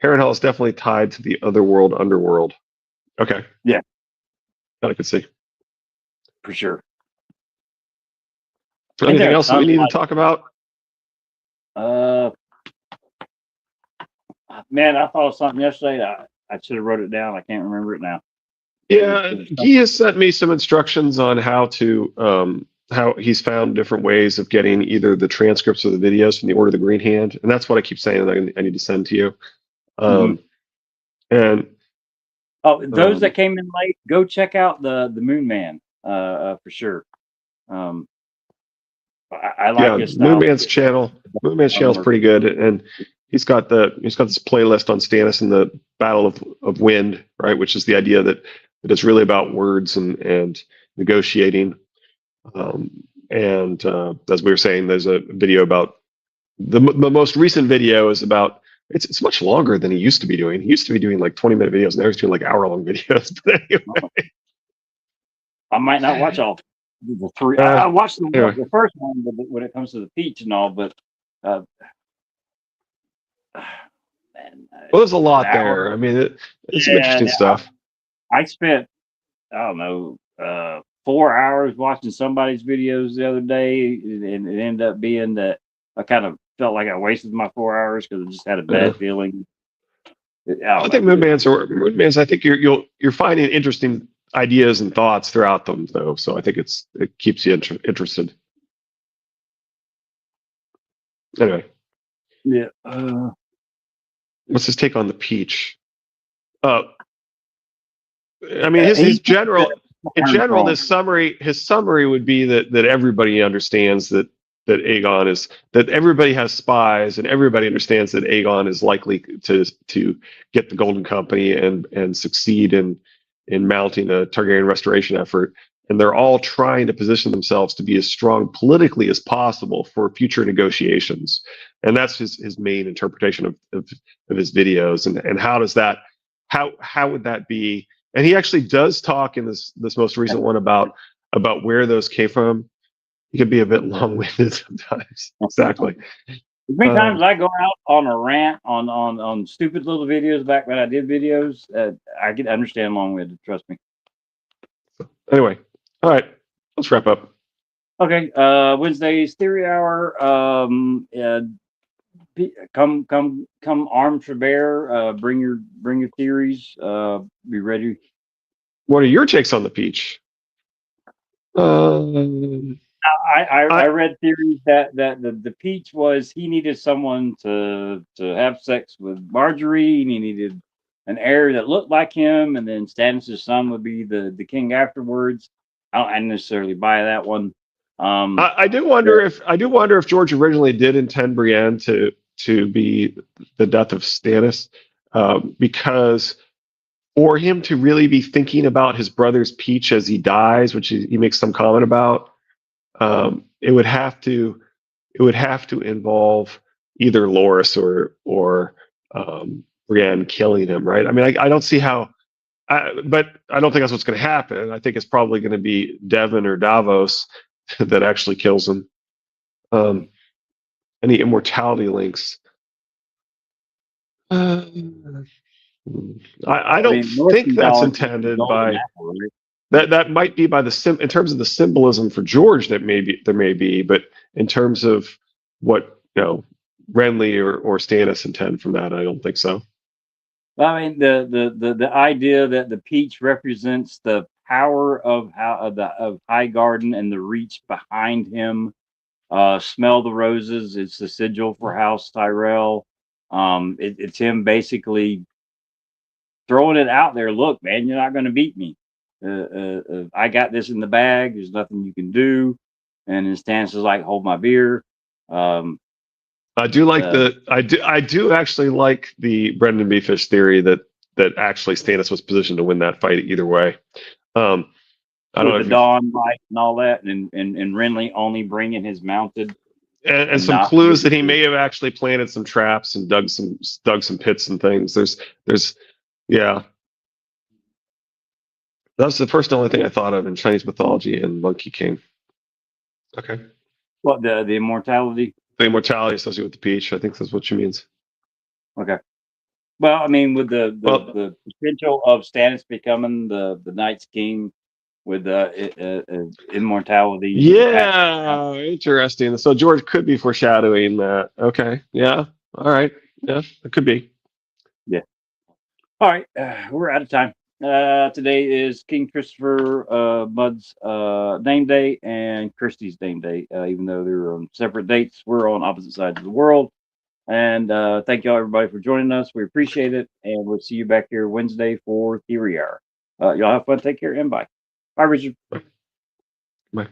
Harrenhal is definitely tied to the otherworld, underworld. Okay. Yeah. That I could see. For sure. Anything else that we need to talk about? Man, I thought of something yesterday. I should have wrote it down. I can't remember it now. Yeah, he has sent me some instructions on how he's found different ways of getting either the transcripts or the videos from the Order of the Green Hand, and that's what I keep saying that I need to send to you. And those that came in late, go check out the Moon Man for sure. I like his style. Moonman's channel. Moonman's channel is pretty good, and he's got this playlist on Stannis and the Battle of Wind, right? Which is the idea that it's really about words and negotiating. And as we were saying, there's a video about the most recent video is about. It's much longer than he used to be doing. He used to be doing like 20-minute videos. Now he's doing like hour-long videos. But anyway. I might not watch all the three. I watched the first one when it comes to the peach and all, but man, well, there's a lot there. I mean, it's some interesting stuff. I spent, I don't know, 4 hours watching somebody's videos the other day, and it ended up being that I kind of felt like I wasted my 4 hours because I just had a bad feeling. I think Moonman's. I think you're finding interesting ideas and thoughts throughout them, though. So I think it keeps you interested. Anyway. Yeah. What's his take on the peach? I mean, his general. In general, his summary would be that everybody understands that Aegon is, that everybody has spies and everybody understands that Aegon is likely to get the Golden Company and succeed in mounting a Targaryen restoration effort, and they're all trying to position themselves to be as strong politically as possible for future negotiations, and that's his main interpretation of his videos. And how does that, how would that be? And he actually does talk in this most recent one about where those came from. He could be a bit long-winded sometimes. Exactly. As many times I go out on a rant on stupid little videos back when I did videos, I can understand long-winded. Trust me. Anyway, all right, let's wrap up. Okay, Wednesday's Theory Hour. Come armed for bear. Bring your theories. Be ready. What are your takes on the peach? I read theories that the peach was he needed someone to have sex with Marjorie, and he needed an heir that looked like him, and then Stannis' son would be the king afterwards. I don't necessarily buy that one. I do wonder if George originally did intend Brienne to be the death of Stannis, because for him to really be thinking about his brother's peach as he dies, which he makes some comment about, it would have to involve either Loras or Brienne killing him, right? I mean, I don't see how, but I don't think that's what's going to happen. I think it's probably going to be Devon or Davos that actually kills him. Any immortality links? I don't think that's intended by. That might be by in terms of the symbolism for George, there may be, but in terms of what Renly or Stannis intend from that, I don't think so. I mean, the idea that the peach represents the power of Highgarden and the reach behind him. Smell the roses. It's the sigil for House Tyrell. It's him basically throwing it out there. Look, man, you're not going to beat me. I got this in the bag. There's nothing you can do. And then Stannis is like, hold my beer. I do like I do actually like the Brendan B. Fish theory that actually Stannis was positioned to win that fight either way. I don't know with the Dawn Light and all that, and Renly only bringing his mounted. And some clues that he may have actually planted some traps and dug some pits and things. There's yeah. That's the first and only thing I thought of in Chinese mythology and Monkey King. Okay. What, the immortality? The immortality associated with the peach. I think that's what she means. Okay. Well, I mean, with the potential of Stannis becoming the Night's King with the immortality. Yeah, interesting. So George could be foreshadowing that. Okay. Yeah. All right. Yeah, it could be. Yeah. All right. We're out of time. Today is King Christopher Mudd's name day and Christie's name day. Even though they're on separate dates, we're on opposite sides of the world. And thank y'all, everybody, for joining us. We appreciate it. And we'll see you back here Wednesday for Theory Hour. Y'all have fun. Take care and bye. Bye, Richard. Bye.